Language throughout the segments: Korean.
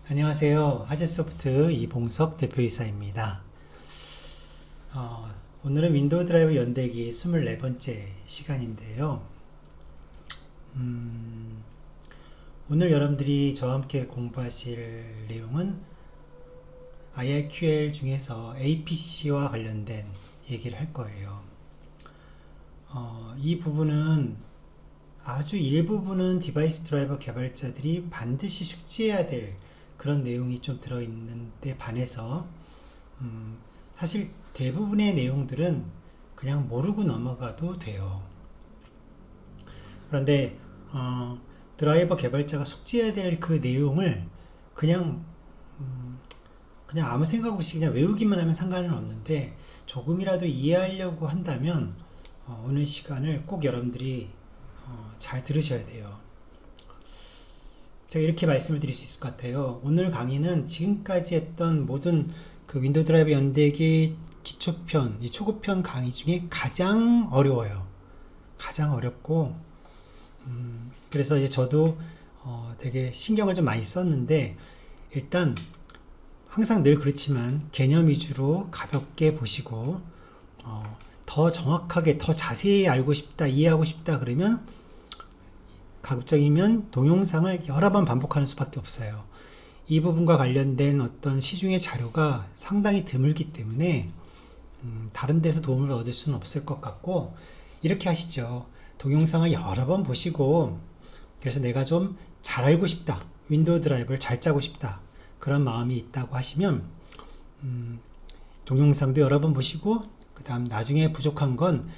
안녕하세요. 하재소프트 이봉석 대표이사입니다. 오늘은 윈도우 드라이버 연대기 24번째 시간인데요. 오늘 여러분들이 저와 함께 공부하실 내용은 IRQL 중에서 APC와 관련된 얘기를 할 거예요. 이 부분은 아주 일부분은 디바이스 드라이버 개발자들이 반드시 숙지해야 될 그런 내용이 좀 들어있는데 반해서 사실 대부분의 내용들은 그냥 모르고 넘어가도 돼요. 그런데 드라이버 개발자가 숙지해야 될 그 내용을 그냥 아무 생각 없이 그냥 외우기만 하면 상관은 없는데 조금이라도 이해하려고 한다면 오늘 시간을 꼭 여러분들이 잘 들으셔야 돼요. 제가 이렇게 말씀을 드릴 수 있을 것 같아요. 오늘 강의는 지금까지 했던 모든 그 윈도우 드라이버 연대기 기초편, 이 초급편 강의 중에 가장 어려워요. 가장 어렵고, 그래서 이제 저도 되게 신경을 좀 많이 썼는데, 일단 항상 늘 그렇지만 개념 위주로 가볍게 보시고, 더 정확하게, 더 자세히 알고 싶다, 이해하고 싶다 그러면 가급적이면 동영상을 여러 번 반복하는 수밖에 없어요. 이 부분과 관련된 어떤 시중의 자료가 상당히 드물기 때문에 다른 데서 도움을 얻을 수는 없을 것 같고, 이렇게 하시죠. 동영상을 여러 번 보시고, 그래서 내가 좀 잘 알고 싶다, 윈도우 드라이버를 잘 짜고 싶다, 그런 마음이 있다고 하시면 동영상도 여러 번 보시고, 그 다음 나중에 부족한 건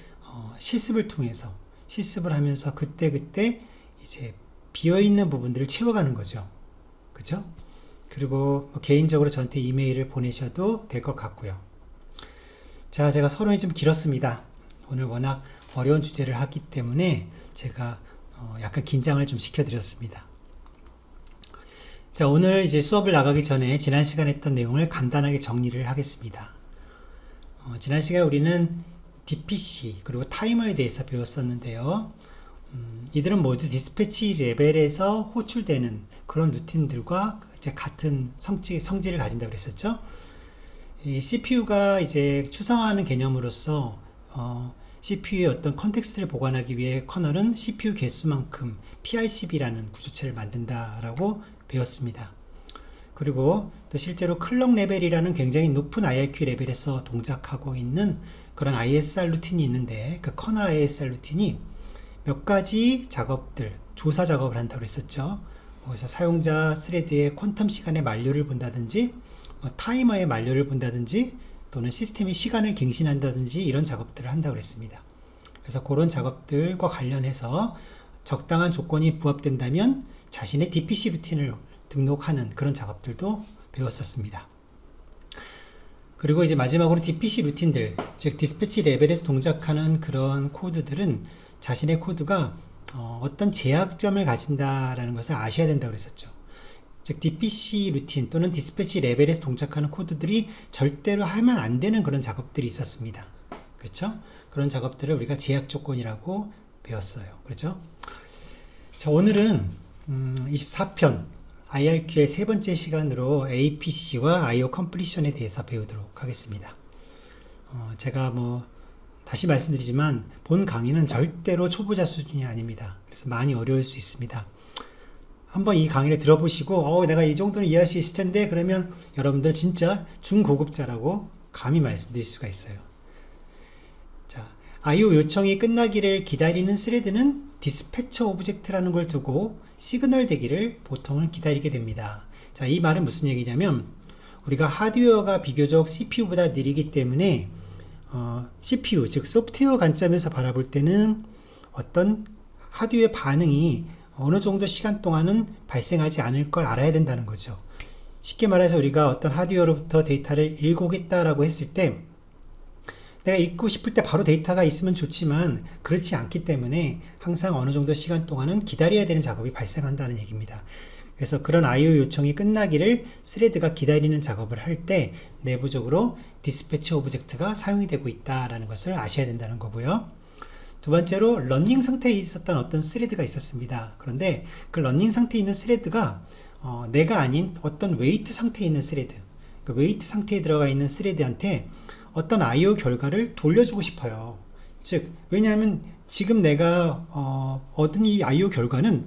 실습을 통해서 실습을 하면서 그때그때 이제 비어있는 부분들을 채워가는 거죠. 그죠? 그리고 개인적으로 저한테 이메일을 보내셔도 될 것 같고요. 자, 제가 서론이 좀 길었습니다. 오늘 워낙 어려운 주제를 하기 때문에 제가 약간 긴장을 좀 시켜드렸습니다. 자, 오늘 이제 수업을 나가기 전에 지난 시간에 했던 내용을 간단하게 정리를 하겠습니다. 지난 시간에 우리는 DPC 그리고 타이머에 대해서 배웠었는데요. 이들은 모두 디스패치 레벨에서 호출되는 그런 루틴들과 이제 같은 성질을 가진다고 그랬었죠. 이 CPU가 이제 추상화하는 개념으로서 CPU의 어떤 컨텍스트를 보관하기 위해 커널은 CPU 개수만큼 PRCB라는 구조체를 만든다라고 배웠습니다. 그리고 또 실제로 클럭 레벨이라는 굉장히 높은 IRQ 레벨에서 동작하고 있는 그런 ISR 루틴이 있는데, 그 커널 ISR 루틴이 몇 가지 작업들, 조사 작업을 한다고 했었죠. 그래서 사용자 스레드의 퀀텀 시간의 만료를 본다든지, 타이머의 만료를 본다든지, 또는 시스템의 시간을 갱신한다든지 이런 작업들을 한다고 했습니다. 그래서 그런 작업들과 관련해서 적당한 조건이 부합된다면 자신의 DPC 루틴을 등록하는 그런 작업들도 배웠었습니다. 그리고 이제 마지막으로 DPC 루틴들, 즉 디스패치 레벨에서 동작하는 그런 코드들은 자신의 코드가 어떤 제약점을 가진다라는 것을 아셔야 된다고 그랬었죠. 즉 DPC 루틴 또는 디스패치 레벨에서 동작하는 코드들이 절대로 하면 안 되는 그런 작업들이 있었습니다. 그렇죠? 그런 작업들을 우리가 제약 조건이라고 배웠어요. 그렇죠? 자, 오늘은 24편 IRQ의 세 번째 시간으로 APC와 IO 컴플리션에 대해서 배우도록 하겠습니다. 제가 다시 말씀드리지만 본 강의는 절대로 초보자 수준이 아닙니다. 그래서 많이 어려울 수 있습니다. 한번 이 강의를 들어보시고 내가 이 정도는 이해할 수 있을 텐데 그러면 여러분들 진짜 중고급자라고 감히 말씀드릴 수가 있어요. 자, IO 요청이 끝나기를 기다리는 스레드는 디스패처 오브젝트라는 걸 두고 시그널 대기를 보통은 기다리게 됩니다. 자, 이 말은 무슨 얘기냐면 우리가 하드웨어가 비교적 CPU보다 느리기 때문에 CPU, 즉 소프트웨어 관점에서 바라볼 때는 어떤 하드웨어 반응이 어느 정도 시간 동안은 발생하지 않을 걸 알아야 된다는 거죠. 쉽게 말해서 우리가 어떤 하드웨어로부터 데이터를 읽고겠다라고 했을 때 내가 읽고 싶을 때 바로 데이터가 있으면 좋지만 그렇지 않기 때문에 항상 어느 정도 시간 동안은 기다려야 되는 작업이 발생한다는 얘기입니다. 그래서 그런 IO 요청이 끝나기를 스레드가 기다리는 작업을 할 때 내부적으로 디스패치 오브젝트가 사용이 되고 있다는 것을 아셔야 된다는 거고요. 두 번째로 러닝 상태에 있었던 어떤 스레드가 있었습니다. 그런데 그 러닝 상태에 있는 스레드가 내가 아닌 어떤 웨이트 상태에 있는 스레드, 그 웨이트 상태에 들어가 있는 스레드한테 어떤 IO 결과를 돌려주고 싶어요. 즉, 왜냐하면 지금 내가 얻은 이 IO 결과는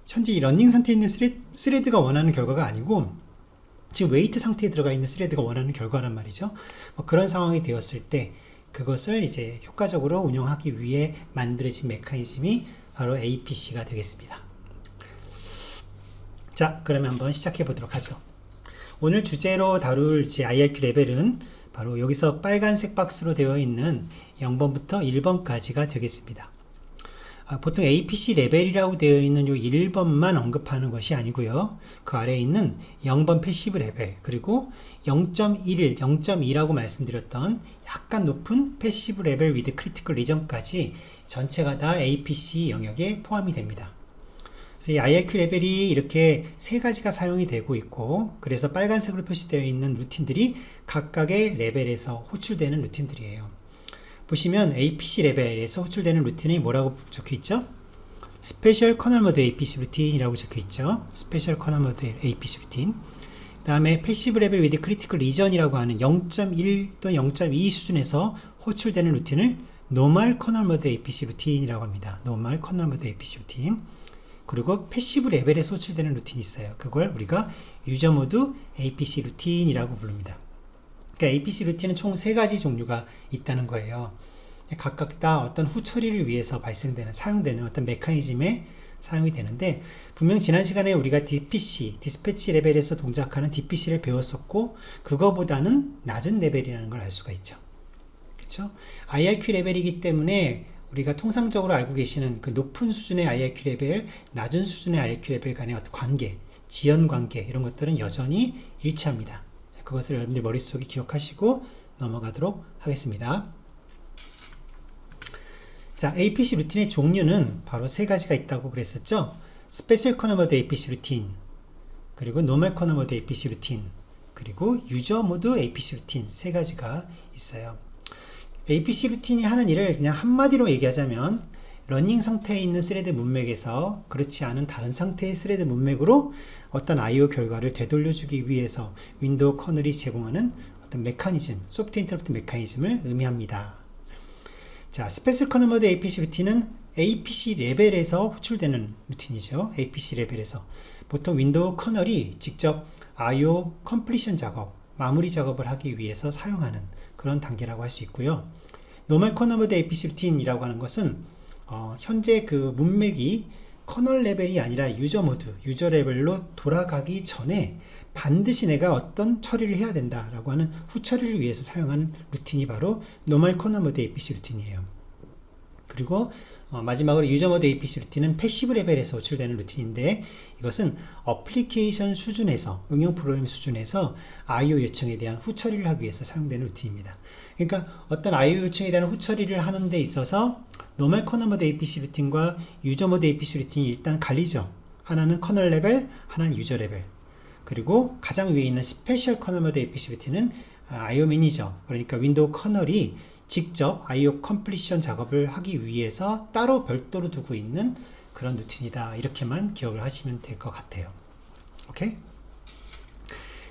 현재 이 러닝 상태에 있는 스레드가 원하는 결과가 아니고 지금 웨이트 상태에 들어가 있는 스레드가 원하는 결과란 말이죠. 그런 상황이 되었을 때 그것을 이제 효과적으로 운영하기 위해 만들어진 메커니즘이 바로 APC가 되겠습니다. 자, 그러면 한번 시작해 보도록 하죠. 오늘 주제로 다룰 제 IRQ 레벨은 바로 여기서 빨간색 박스로 되어 있는 0번부터 1번까지가 되겠습니다. 보통 APC 레벨이라고 되어 있는 요 1번만 언급하는 것이 아니고요. 그 아래에 있는 0번 패시브 레벨, 그리고 0.1, 0.2라고 말씀드렸던 약간 높은 패시브 레벨 위드 크리티컬 리전까지 전체가 다 APC 영역에 포함이 됩니다. 그래서 이 IRQ 레벨이 이렇게 세 가지가 사용이 되고 있고, 그래서 빨간색으로 표시되어 있는 루틴들이 각각의 레벨에서 호출되는 루틴들이에요. 보시면 APC 레벨에서 호출되는 루틴이 뭐라고 적혀 있죠? 스페셜 커널 모드 APC 루틴이라고 적혀 있죠. 스페셜 커널 모드 APC 루틴. 그 다음에 패시브 레벨 위드 크리티컬 리전이라고 하는 0.1 또는 0.2 수준에서 호출되는 루틴을 노멀 커널 모드 APC 루틴이라고 합니다. 노멀 커널 모드 APC 루틴. 그리고 패시브 레벨에서 호출되는 루틴이 있어요. 그걸 우리가 유저 모드 APC 루틴이라고 부릅니다. 그러니까 APC 루틴은 총 3가지 종류가 있다는 거예요. 각각 다 어떤 후 처리를 위해서 사용되는 어떤 메커니즘에 사용이 되는데, 분명 지난 시간에 우리가 DPC, 디스패치 레벨에서 동작하는 DPC를 배웠었고, 그거보다는 낮은 레벨이라는 걸 알 수가 있죠. 그렇죠? IRQ 레벨이기 때문에 우리가 통상적으로 알고 계시는 그 높은 수준의 IRQ 레벨, 낮은 수준의 IRQ 레벨 간의 어떤 관계, 지연 관계, 이런 것들은 여전히 일치합니다. 그것을 여러분들 머릿속에 기억하시고 넘어가도록 하겠습니다. 자, APC 루틴의 종류는 바로 3가지가 있다고 그랬었죠. 스페셜 커널 모드 APC 루틴, 그리고 노멀 커널 모드 APC 루틴, 그리고 유저 모드 APC 루틴, 3가지가 있어요. APC 루틴이 하는 일을 그냥 한마디로 얘기하자면, 러닝 상태에 있는 스레드 문맥에서 그렇지 않은 다른 상태의 스레드 문맥으로 어떤 IO 결과를 되돌려주기 위해서 윈도우 커널이 제공하는 어떤 메커니즘, 소프트 인터럽트 메커니즘을 의미합니다. 자, 스페셜 커널 모드 APC 루틴은 APC 레벨에서 호출되는 루틴이죠. APC 레벨에서 보통 윈도우 커널이 직접 IO 컴플리션 작업, 마무리 작업을 하기 위해서 사용하는 그런 단계라고 할 수 있고요. 노멀 커널 모드 APC 루틴이라고 하는 것은 현재 그 문맥이 커널 레벨이 아니라 유저 모드, 유저 레벨로 돌아가기 전에 반드시 내가 어떤 처리를 해야 된다라고 하는 후 처리를 위해서 사용하는 루틴이 바로 노멀 커널 모드 APC 루틴이에요. 그리고 마지막으로 유저 모드 APC 루틴은 패시브 레벨에서 호출되는 루틴인데, 이것은 어플리케이션 수준에서, 응용 프로그램 수준에서 IO 요청에 대한 후 처리를 하기 위해서 사용되는 루틴입니다. 그러니까 어떤 IO 요청에 대한 후 처리를 하는 데 있어서 노멀 커널 모드 APC 루틴과 유저 모드 APC 루틴이 일단 갈리죠. 하나는 커널 레벨, 하나는 유저 레벨. 그리고 가장 위에 있는 스페셜 커널 모드 APC 루틴은 IO 매니저, 그러니까 윈도우 커널이 직접 IO 컴플리션 작업을 하기 위해서 따로 별도로 두고 있는 그런 루틴이다. 이렇게만 기억을 하시면 될 것 같아요. 오케이?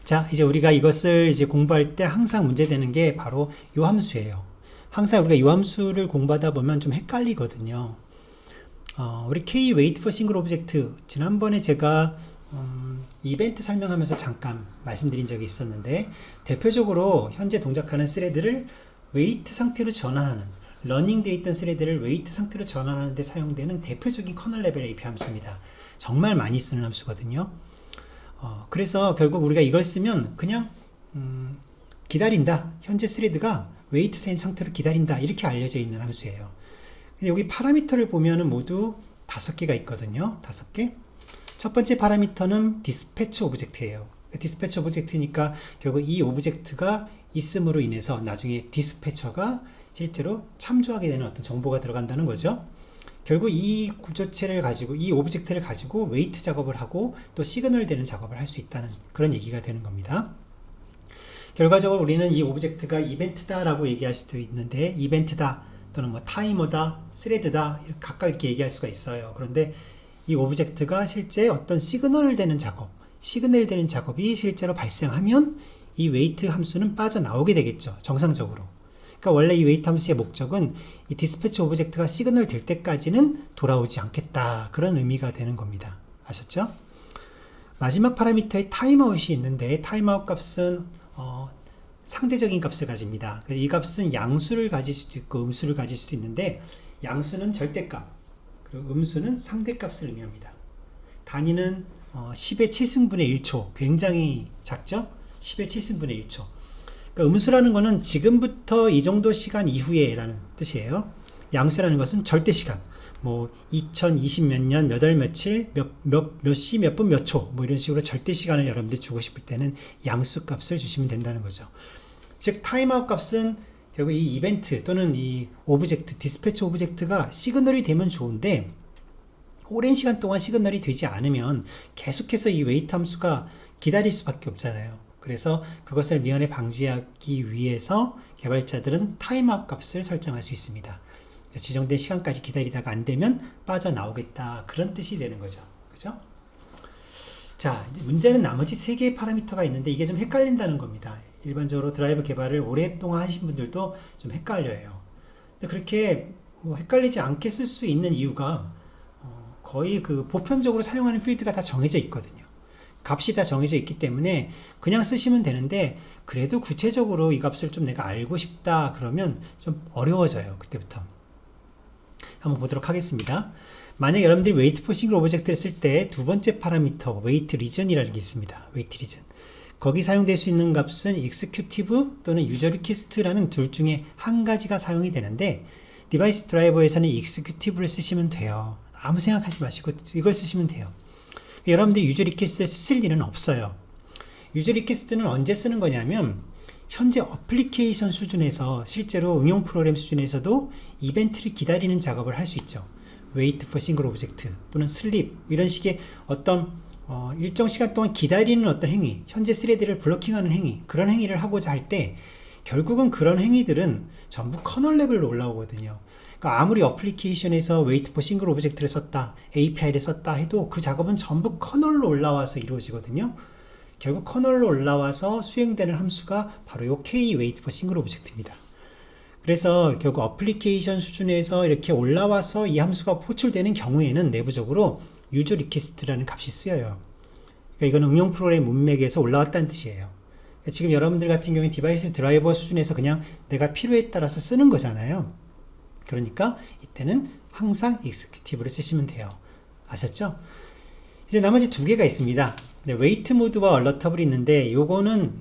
자, 이제 우리가 이것을 이제 공부할 때 항상 문제되는 게 바로 요 함수예요. 항상 우리가 이 함수를 공부하다 보면 좀 헷갈리거든요. 우리 K wait for single object, 지난번에 제가 이벤트 설명하면서 잠깐 말씀드린 적이 있었는데, 대표적으로 현재 동작하는 스레드를 웨이트 상태로 전환하는, 러닝 돼 있던 스레드를 웨이트 상태로 전환하는 데 사용되는 대표적인 커널 레벨 API 함수입니다. 정말 많이 쓰는 함수거든요. 그래서 결국 우리가 이걸 쓰면 그냥 기다린다, 현재 스레드가 웨이트 센 상태로 기다린다, 이렇게 알려져 있는 함수예요. 근데 여기 파라미터를 보면은 모두 5개가 있거든요. 5개. 첫 번째 파라미터는 디스패치 오브젝트예요. 디스패치 오브젝트니까 결국 이 오브젝트가 있음으로 인해서 나중에 디스패처가 실제로 참조하게 되는 어떤 정보가 들어간다는 거죠. 결국 이 구조체를 가지고, 이 오브젝트를 가지고 웨이트 작업을 하고 또 시그널 되는 작업을 할 수 있다는 그런 얘기가 되는 겁니다. 결과적으로 우리는 이 오브젝트가 이벤트다 라고 얘기할 수도 있는데, 이벤트다 또는 뭐 타이머다, 스레드다, 이렇게 각각 이렇게 얘기할 수가 있어요. 그런데 이 오브젝트가 실제 어떤 시그널을 되는 작업, 시그널 되는 작업이 실제로 발생하면 이 웨이트 함수는 빠져나오게 되겠죠. 정상적으로. 그러니까 원래 이 웨이트 함수의 목적은 이 디스패치 오브젝트가 시그널 될 때까지는 돌아오지 않겠다. 그런 의미가 되는 겁니다. 아셨죠? 마지막 파라미터의 타임아웃이 있는데 타임아웃 값은 상대적인 값을 가집니다. 이 값은 양수를 가질 수도 있고 음수를 가질 수도 있는데 양수는 절대값, 그리고 음수는 상대값을 의미합니다. 단위는 10의 7승분의 1초, 굉장히 작죠? 10의 7승분의 1초. 그러니까 음수라는 것은 지금부터 이 정도 시간 이후에 라는 뜻이에요. 양수라는 것은 절대 시간. 뭐 2020 몇 년, 몇 월, 며칠, 몇 시, 몇 분, 몇 초, 뭐 이런 식으로 절대 시간을 여러분들이 주고 싶을 때는 양수 값을 주시면 된다는 거죠. 즉 타임아웃 값은 결국 이 이벤트 또는 이 오브젝트, 디스패치 오브젝트가 시그널이 되면 좋은데 오랜 시간 동안 시그널이 되지 않으면 계속해서 이 웨이트 함수가 기다릴 수밖에 없잖아요. 그래서 그것을 미연에 방지하기 위해서 개발자들은 타임아웃 값을 설정할 수 있습니다. 지정된 시간까지 기다리다가 안 되면 빠져나오겠다. 그런 뜻이 되는 거죠. 그죠? 자, 이제 문제는 나머지 3개의 파라미터가 있는데 이게 좀 헷갈린다는 겁니다. 일반적으로 드라이버 개발을 오랫동안 하신 분들도 좀 헷갈려요. 근데 그렇게 뭐 헷갈리지 않게 쓸 수 있는 이유가 거의 그 보편적으로 사용하는 필드가 다 정해져 있거든요. 값이 다 정해져 있기 때문에 그냥 쓰시면 되는데 그래도 구체적으로 이 값을 좀 내가 알고 싶다 그러면 좀 어려워져요. 그때부터. 한번 보도록 하겠습니다. 만약 여러분들이 웨이트 포 싱글 오브젝트를 쓸 때 두 번째 파라미터 웨이트 리전이라는 게 있습니다. 웨이트 리전. 거기 사용될 수 있는 값은 executive 또는 user request라는 둘 중에 한 가지가 사용이 되는데 디바이스 드라이버에서는 executive를 쓰시면 돼요. 아무 생각하지 마시고 이걸 쓰시면 돼요. 여러분들이 user request를 쓰실 일은 없어요. user request는 언제 쓰는 거냐면 현재 어플리케이션 수준에서 실제로 응용 프로그램 수준에서도 이벤트를 기다리는 작업을 할 수 있죠. wait for single object 또는 sleep 이런 식의 어떤 일정 시간 동안 기다리는 어떤 행위, 현재 스레드를 블로킹하는 행위, 그런 행위를 하고자 할 때 결국은 그런 행위들은 전부 커널 레벨로 올라오거든요. 그러니까 아무리 어플리케이션에서 wait for single object를 썼다, API를 썼다 해도 그 작업은 전부 커널로 올라와서 이루어지거든요. 결국 커널로 올라와서 수행되는 함수가 바로 이 K wait for single object입니다. 그래서 결국 어플리케이션 수준에서 이렇게 올라와서 이 함수가 호출되는 경우에는 내부적으로 user request라는 값이 쓰여요. 그러니까 이건 응용 프로그램 문맥에서 올라왔다는 뜻이에요. 그러니까 지금 여러분들 같은 경우에 디바이스 드라이버 수준에서 그냥 내가 필요에 따라서 쓰는 거잖아요. 그러니까 이때는 항상 executive를 쓰시면 돼요. 아셨죠? 이제 나머지 2개가 있습니다. 웨이트 모드와 얼러터블이 있는데 요거는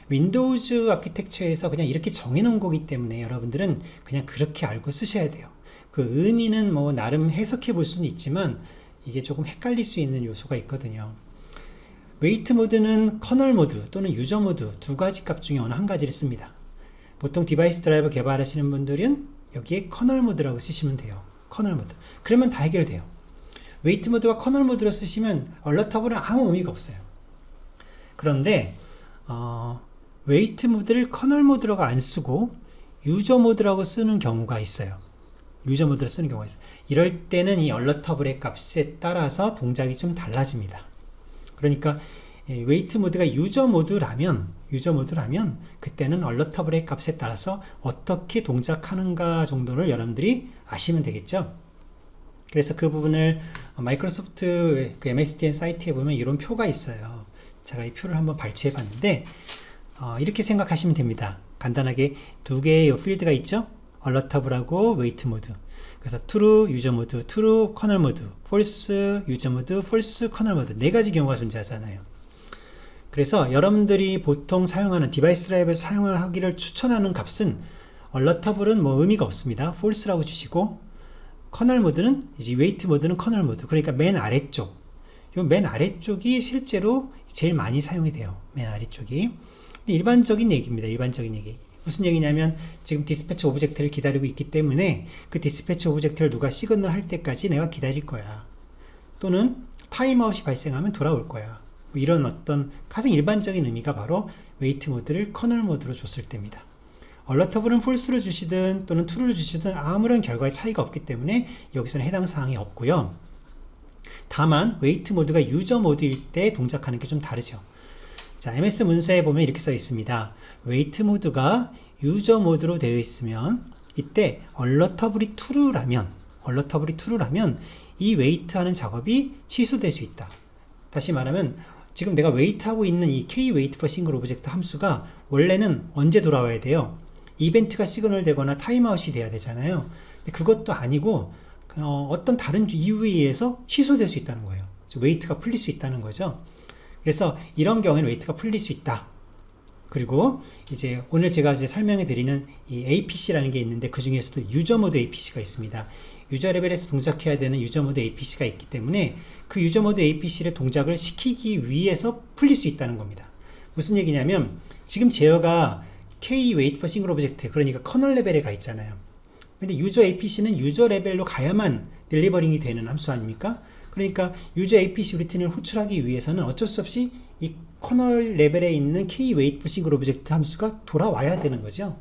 윈도우즈 아키텍처에서 그냥 이렇게 정해놓은 거기 때문에 여러분들은 그냥 그렇게 알고 쓰셔야 돼요. 그 의미는 뭐 나름 해석해 볼 수는 있지만 이게 조금 헷갈릴 수 있는 요소가 있거든요. 웨이트 모드는 커널 모드 또는 유저 모드 두 가지 값 중에 어느 한 가지를 씁니다. 보통 디바이스 드라이버 개발하시는 분들은 여기에 커널 모드라고 쓰시면 돼요. 커널 모드. 그러면 다 해결돼요. 웨이트 모드가 커널 모드로 쓰시면 얼러터블은 아무 의미가 없어요. 그런데 웨이트 모드를 커널 모드로가 안 쓰고 유저 모드라고 쓰는 경우가 있어요. 유저 모드로 쓰는 경우가 있어요. 이럴 때는 이 얼러터블의 값에 따라서 동작이 좀 달라집니다. 그러니까 웨이트 모드가 유저 모드라면 그때는 얼러터블의 값에 따라서 어떻게 동작하는가 정도를 여러분들이 아시면 되겠죠. 그래서 그 부분을 마이크로소프트 그 MSDN 사이트에 보면 이런 표가 있어요. 제가 이 표를 한번 발췌해 봤는데 이렇게 생각하시면 됩니다. 간단하게 2개의 필드가 있죠. 얼러터블하고 웨이트 모드. 그래서 true 유저 모드, true 커널 모드, false 유저 모드, false 커널 모드 4가지 경우가 존재하잖아요. 그래서 여러분들이 보통 사용하는 디바이스 드라이버에서 사용하기를 추천하는 값은 얼러터블은 뭐 의미가 없습니다. false라고 주시고 커널 모드는 이제 웨이트 모드는 커널 모드. 그러니까 맨 아래쪽. 요 맨 아래쪽이 실제로 제일 많이 사용이 돼요. 맨 아래쪽이. 일반적인 얘기입니다. 일반적인 얘기. 무슨 얘기냐면 지금 디스패치 오브젝트를 기다리고 있기 때문에 그 디스패치 오브젝트를 누가 시그널 할 때까지 내가 기다릴 거야. 또는 타임아웃이 발생하면 돌아올 거야. 뭐 이런 어떤 가장 일반적인 의미가 바로 웨이트 모드를 커널 모드로 줬을 때입니다. 얼러터블은 false로 주시든 또는 true로 주시든 아무런 결과의 차이가 없기 때문에 여기서는 해당 사항이 없고요. 다만 웨이트 모드가 유저 모드일 때 동작하는 게 좀 다르죠. 자, MS 문서에 보면 이렇게 써 있습니다. 웨이트 모드가 유저 모드로 되어 있으면 이때 얼러터블이 true라면 이 웨이트 하는 작업이 취소될 수 있다. 다시 말하면 지금 내가 웨이트 하고 있는 이 k-wait for single object 함수가 원래는 언제 돌아와야 돼요? 이벤트가 시그널 되거나 타임아웃이 돼야 되잖아요. 근데 그것도 아니고 어떤 다른 이유에 의해서 취소될 수 있다는 거예요. 웨이트가 풀릴 수 있다는 거죠. 그래서 이런 경우에는 웨이트가 풀릴 수 있다. 그리고 이제 오늘 제가 이제 설명해 드리는 이 APC라는 게 있는데 그 중에서도 유저 모드 APC가 있습니다. 유저 레벨에서 동작해야 되는 유저 모드 APC가 있기 때문에 그 유저 모드 APC를 동작을 시키기 위해서 풀릴 수 있다는 겁니다. 무슨 얘기냐면 지금 제어가 k-wait for single object, 그러니까 커널 레벨에 가 있잖아요. 근데 유저 APC는 유저 레벨로 가야만 딜리버링이 되는 함수 아닙니까? 그러니까 유저 APC 루틴을 호출하기 위해서는 어쩔 수 없이 이 커널 레벨에 있는 k-wait for single object 함수가 돌아와야 되는 거죠.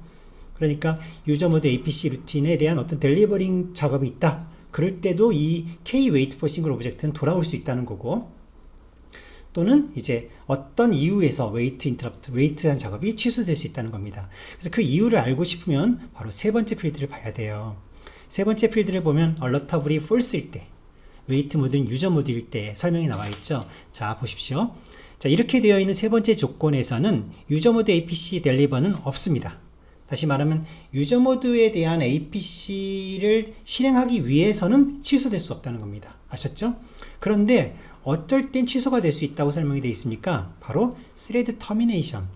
그러니까 유저 모드 APC 루틴에 대한 어떤 딜리버링 작업이 있다. 그럴 때도 이 k-wait for single object는 돌아올 수 있다는 거고, 또는 이제 어떤 이유에서 웨이트한 작업이 취소될 수 있다는 겁니다. 그래서 그 이유를 알고 싶으면 바로 세 번째 필드를 봐야 돼요. 세 번째 필드를 보면 얼러터블이 false일 때, 웨이트 모드는 유저 모드일 때 설명이 나와 있죠. 자, 보십시오. 자, 이렇게 되어 있는 세 번째 조건에서는 유저 모드 APC 델리버는 없습니다. 다시 말하면 유저 모드에 대한 APC를 실행하기 위해서는 취소될 수 없다는 겁니다. 아셨죠? 그런데 어떨 땐 취소가 될 수 있다고 설명이 되어 있습니까? 바로 thread termination.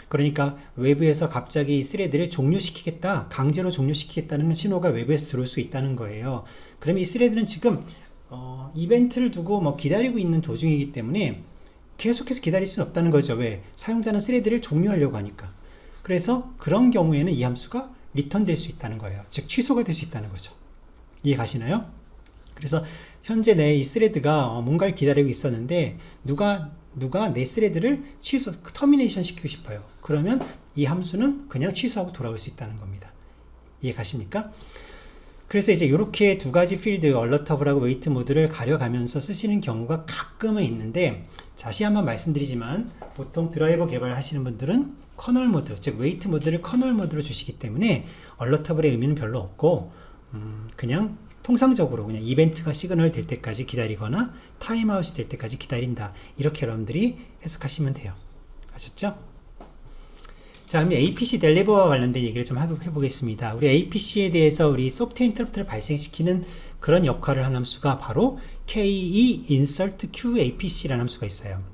그러니까 외부에서 갑자기 thread를 종료시키겠다, 강제로 종료시키겠다는 신호가 외부에서 들어올 수 있다는 거예요. 그러면 이 thread는 지금 이벤트를 두고 뭐 기다리고 있는 도중이기 때문에 계속해서 기다릴 수는 없다는 거죠. 왜? 사용자는 thread를 종료하려고 하니까. 그래서 그런 경우에는 이 함수가 리턴 될 수 있다는 거예요. 즉 취소가 될 수 있다는 거죠. 이해 가시나요? 그래서 현재 내 이 스레드가 뭔가를 기다리고 있었는데 누가 내 스레드를 터미네이션 시키고 싶어요. 그러면 이 함수는 그냥 취소하고 돌아올 수 있다는 겁니다. 이해 가십니까? 그래서 이제 이렇게 두 가지 필드, 얼러터블하고 웨이트 모드를 가려가면서 쓰시는 경우가 가끔은 있는데, 다시 한번 말씀드리지만 보통 드라이버 개발하시는 분들은 커널 모드, 즉 웨이트 모드를 커널 모드로 주시기 때문에 얼러터블의 의미는 별로 없고 그냥 통상적으로 그냥 이벤트가 시그널 될 때까지 기다리거나 타임아웃이 될 때까지 기다린다, 이렇게 여러분들이 해석하시면 돼요. 아셨죠? 자, 그럼 APC 델리버와 관련된 얘기를 좀 해보겠습니다. 우리 APC에 대해서 우리 소프트웨어 인터럽트를 발생시키는 그런 역할을 하는 함수가 바로 ke insert q apc라는 함수가 있어요.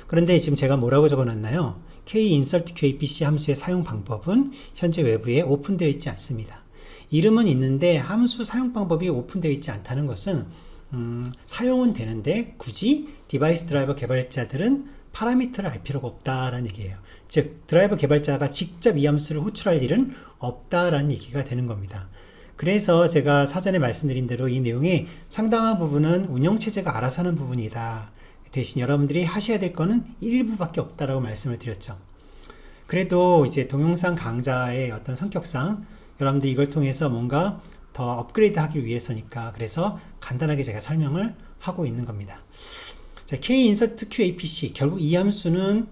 그런데 지금 제가 뭐라고 적어놨나요? k insert q apc 함수의 사용 방법은 현재 외부에 오픈되어 있지 않습니다. 이름은 있는데 함수 사용 방법이 오픈되어 있지 않다는 것은 사용은 되는데 굳이 디바이스 드라이버 개발자들은 파라미터를 알 필요가 없다라는 얘기예요. 즉 드라이버 개발자가 직접 이 함수를 호출할 일은 없다라는 얘기가 되는 겁니다. 그래서 제가 사전에 말씀드린 대로 이 내용의 상당한 부분은 운영체제가 알아서 하는 부분이다. 대신 여러분들이 하셔야 될 거는 일부밖에 없다라고 말씀을 드렸죠. 그래도 이제 동영상 강좌의 어떤 성격상 여러분들이 이걸 통해서 뭔가 더 업그레이드 하기 위해서니까, 그래서 간단하게 제가 설명을 하고 있는 겁니다. 자, k-insert q apc, 결국 이 함수는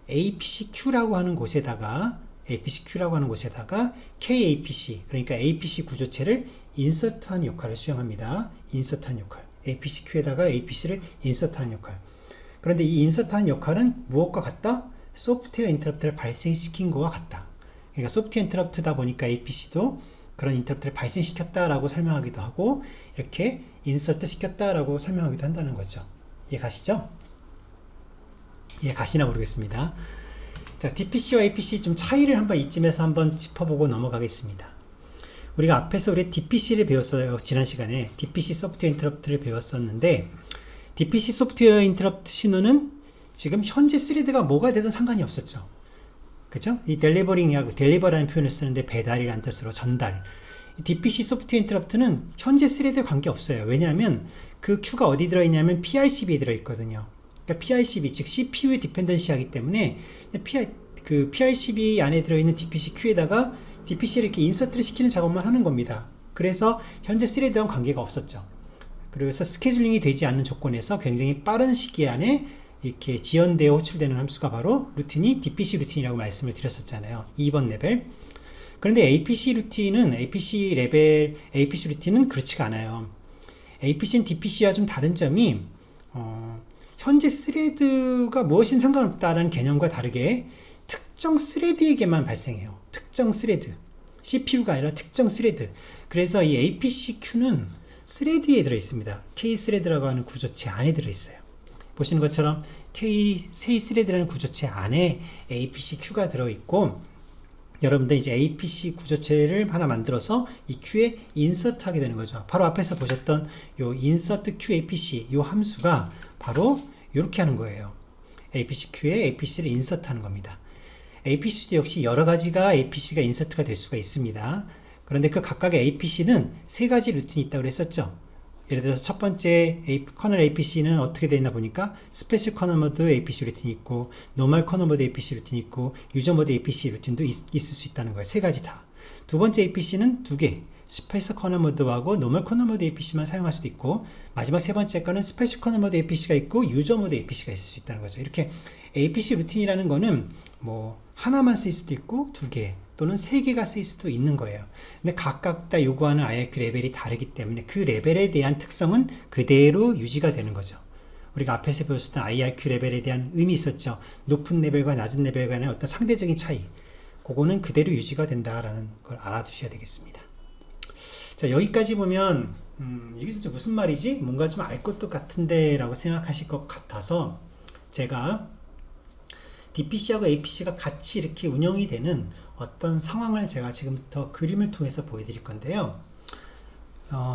apcq라고 하는 곳에다가 k-apc, 그러니까 apc 구조체를 인서트한 역할을 수행합니다. 인서트한 역할, apcq에다가 apc를 인서트한 역할. 그런데 이 인서트한 역할은 무엇과 같다? 소프트웨어 인터럽트를 발생시킨 것과 같다. 그러니까 소프트웨어 인터럽트다 보니까 APC도 그런 인터럽트를 발생시켰다라고 설명하기도 하고, 이렇게 인서트 시켰다라고 설명하기도 한다는 거죠. 이해 가시죠? 이해 가시나 모르겠습니다. 자, DPC와 APC 좀 차이를 한번 이쯤에서 한번 짚어보고 넘어가겠습니다. 우리가 앞에서 우리 DPC를 배웠어요. 지난 시간에 DPC 소프트웨어 인터럽트를 배웠었는데, DPC 소프트웨어 인터럽트 신호는 지금 현재 스레드가 뭐가 되든 상관이 없었죠. 그죠? 이 델리버라는 표현을 쓰는데 배달이라는 뜻으로 전달. DPC 소프트웨어 인터럽트는 현재 스레드에 관계없어요. 왜냐하면 그 Q가 어디 들어있냐면 PRCB에 들어있거든요. 그러니까 PRCB, 즉 CPU에 디펜던시 하기 때문에 그 PRCB 안에 들어있는 DPC Q에다가 DPC를 이렇게 인서트를 시키는 작업만 하는 겁니다. 그래서 현재 스레드와는 관계가 없었죠. 그래서 스케줄링이 되지 않는 조건에서 굉장히 빠른 시기 안에 이렇게 지연되어 호출되는 함수가 바로 루틴이 DPC 루틴이라고 말씀을 드렸었잖아요. 2번 레벨. 그런데 APC 루틴은 그렇지가 않아요. APC는 DPC와 좀 다른 점이 현재 스레드가 무엇인 상관없다라는 개념과 다르게 특정 스레드에게만 발생해요. 특정 스레드. CPU가 아니라 특정 스레드. 그래서 이 APC-Q는 스레드에 들어있습니다. K-스레드라고 하는 구조체 안에 들어있어요. 보시는 것처럼 K-스레드라는 구조체 안에 APC-Q가 들어있고, 여러분들 이제 APC 구조체를 하나 만들어서 이 Q에 인서트 하게 되는 거죠. 바로 앞에서 보셨던 요 insert Q APC 요 함수가 바로 이렇게 하는 거예요. APC Q에 APC를 인서트 하는 겁니다. APC도 역시 여러 가지가 APC가 인서트가 될 수가 있습니다. 그런데 그 각각의 APC는 세 가지 루틴이 있다고 그랬었죠. 예를 들어서 첫 번째 커널 APC는 어떻게 되어 있나 보니까 스페셜 커널 모드 APC 루틴이 있고 노멀 커널 모드 APC 루틴이 있고 유저 모드 APC 루틴도 있을 수 있다는 거예요. 세 가지 다. 두 번째 APC는 두 개. 스페셜 커널 모드하고 노멀 커널 모드 APC만 사용할 수도 있고, 마지막 세 번째 거는 스페셜 커널 모드 APC가 있고 유저 모드 APC가 있을 수 있다는 거죠. 이렇게 APC 루틴이라는 거는 뭐 하나만 쓸 수도 있고 두 개 또는 세 개가 쓸 수도 있는 거예요. 근데 각각 다 요구하는 IRQ 레벨이 다르기 때문에 그 레벨에 대한 특성은 그대로 유지가 되는 거죠. 우리가 앞에서 배웠던 IRQ 레벨에 대한 의미 있었죠. 높은 레벨과 낮은 레벨 간의 어떤 상대적인 차이, 그거는 그대로 유지가 된다라는 걸 알아두셔야 되겠습니다. 자, 여기까지 보면 이게 진짜 무슨 말이지? 뭔가 좀 알 것도 같은데 라고 생각하실 것 같아서 제가 DPC하고 APC가 같이 이렇게 운영이 되는 어떤 상황을 제가 지금부터 그림을 통해서 보여드릴 건데요.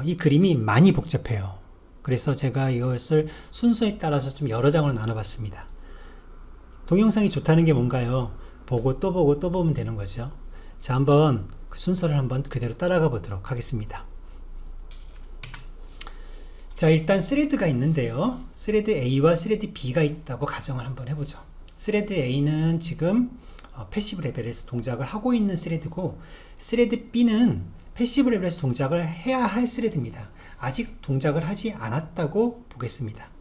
이 그림이 많이 복잡해요. 그래서 제가 이것을 순서에 따라서 좀 여러 장으로 나눠봤습니다. 동영상이 좋다는 게 뭔가요? 보고 또 보고 또 보면 되는 거죠. 자, 한번 그 순서를 한번 그대로 따라가 보도록 하겠습니다. 자, 일단 스레드가 있는데요. 스레드 A와 스레드 B가 있다고 가정을 한번 해보죠. 스레드 A는 지금 패시브 레벨에서 동작을 하고 있는 스레드고, 스레드 B는 패시브 레벨에서 동작을 해야 할 스레드입니다. 아직 동작을 하지 않았다고 보겠습니다.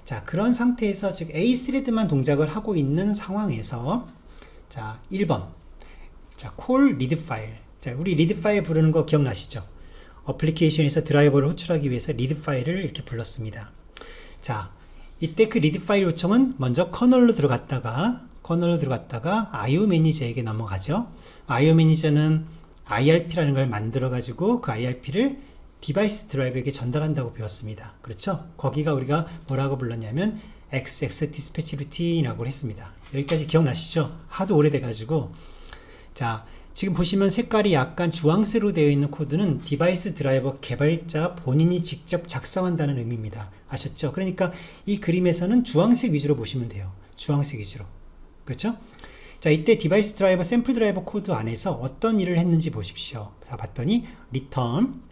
자, 그런 상태에서 즉 A 스레드만 동작을 하고 있는 상황에서, 자, 1번. 자, call read 파일. 자, 우리 read 파일 부르는 거 기억나시죠? 어플리케이션에서 드라이버를 호출하기 위해서 read 파일을 이렇게 불렀습니다. 자, 이때 그 read 파일 요청은 먼저 커널로 들어갔다가 IO 매니저에게 넘어가죠. IO 매니저는 IRP라는 걸 만들어 가지고 그 IRP를 디바이스 드라이버에게 전달한다고 배웠습니다. 그렇죠? 거기가 우리가 뭐라고 불렀냐면 XX 디스패치 루틴이라고 했습니다. 여기까지 기억나시죠? 하도 오래돼 가지고. 자, 지금 보시면 색깔이 약간 주황색으로 되어 있는 코드는 디바이스 드라이버 개발자 본인이 직접 작성한다는 의미입니다. 아셨죠? 그러니까 이 그림에서는 주황색 위주로 보시면 돼요. 주황색 위주로. 그렇죠? 자, 이때 디바이스 드라이버 샘플 드라이버 코드 안에서 어떤 일을 했는지 보십시오. 자, 봤더니 return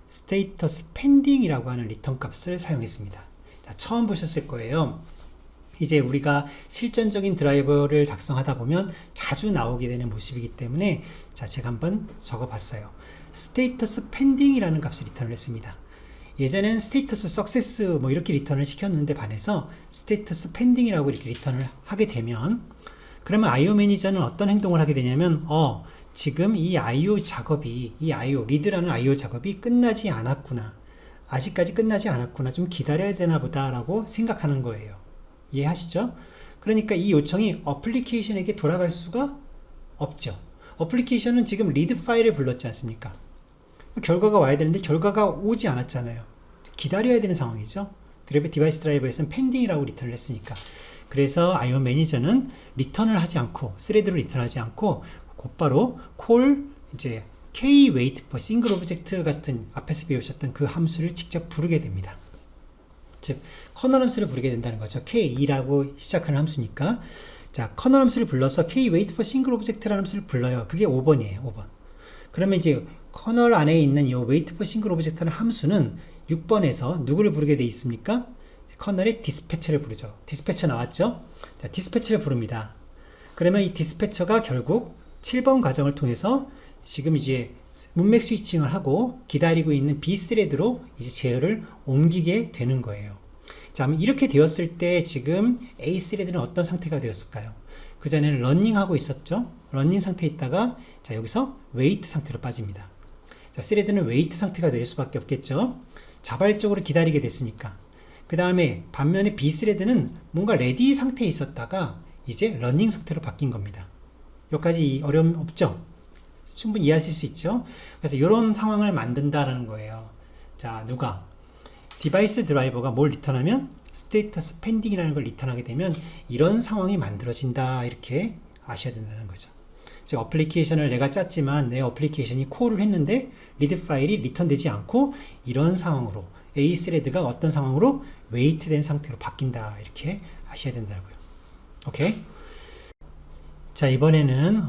status pending이라고 하는 리턴 값을 사용했습니다. 자, 처음 보셨을 거예요. 이제 우리가 실전적인 드라이버를 작성하다 보면 자주 나오게 되는 모습이기 때문에, 자, 제가 한번 적어봤어요. status pending이라는 값을 리턴을 했습니다. 예전에는 status success 뭐 이렇게 리턴을 시켰는데 반해서 status pending이라고 이렇게 리턴을 하게 되면, 그러면 IO 매니저는 어떤 행동을 하게 되냐면, 지금 이 IO 작업이, 이 IO, 리드라는 IO 작업이 끝나지 않았구나. 아직까지 끝나지 않았구나. 좀 기다려야 되나 보다라고 생각하는 거예요. 이해하시죠? 그러니까 이 요청이 어플리케이션에게 돌아갈 수가 없죠. 어플리케이션은 지금 리드 파일을 불렀지 않습니까? 결과가 와야 되는데 결과가 오지 않았잖아요. 기다려야 되는 상황이죠. 디바이스 드라이버에서는 펜딩이라고 리턴을 했으니까. 그래서 IO 매니저는 리턴을 하지 않고, 스레드로 리턴하지 않고 곧바로 call 이제 k wait for single object 같은 앞에서 배우셨던 그 함수를 직접 부르게 됩니다. 즉 커널 함수를 부르게 된다는 거죠. k2라고 시작하는 함수니까. 자, 커널 함수를 불러서 k wait for single object라는 함수를 불러요. 그게 5번이에요. 5번. 그러면 이제 커널 안에 있는 이 wait for single object라는 함수는 6번에서 누구를 부르게 돼 있습니까? 커널의 디스패처를 부르죠. 디스패처 나왔죠? 자, 디스패처를 부릅니다. 그러면 이 디스패처가 결국 7번 과정을 통해서 지금 이제 문맥 스위칭을 하고 기다리고 있는 B 스레드로 이제 제어를 옮기게 되는 거예요. 자, 이렇게 되었을 때 지금 A 스레드는 어떤 상태가 되었을까요? 그 전에는 러닝하고 있었죠. 러닝 상태에 있다가 자, 여기서 웨이트 상태로 빠집니다. 자, 스레드는 웨이트 상태가 될 수밖에 없겠죠. 자발적으로 기다리게 됐으니까. 그 다음에 반면에 B 스레드는 뭔가 레디 상태에 있었다가 이제 러닝 상태로 바뀐 겁니다. 여기까지 어려움 없죠? 충분히 이해하실 수 있죠? 그래서 이런 상황을 만든다라는 거예요. 자, 누가? 디바이스 드라이버가 뭘 리턴하면 스테이터스 펜딩이라는 걸 리턴하게 되면 이런 상황이 만들어진다, 이렇게 아셔야 된다는 거죠. 즉 어플리케이션을 내가 짰지만 내 어플리케이션이 콜을 했는데 리드 파일이 리턴되지 않고 이런 상황으로 A 스레드가 어떤 상황으로 웨이트 된 상태로 바뀐다, 이렇게 아셔야 된다고요. 오케이? 자, 이번에는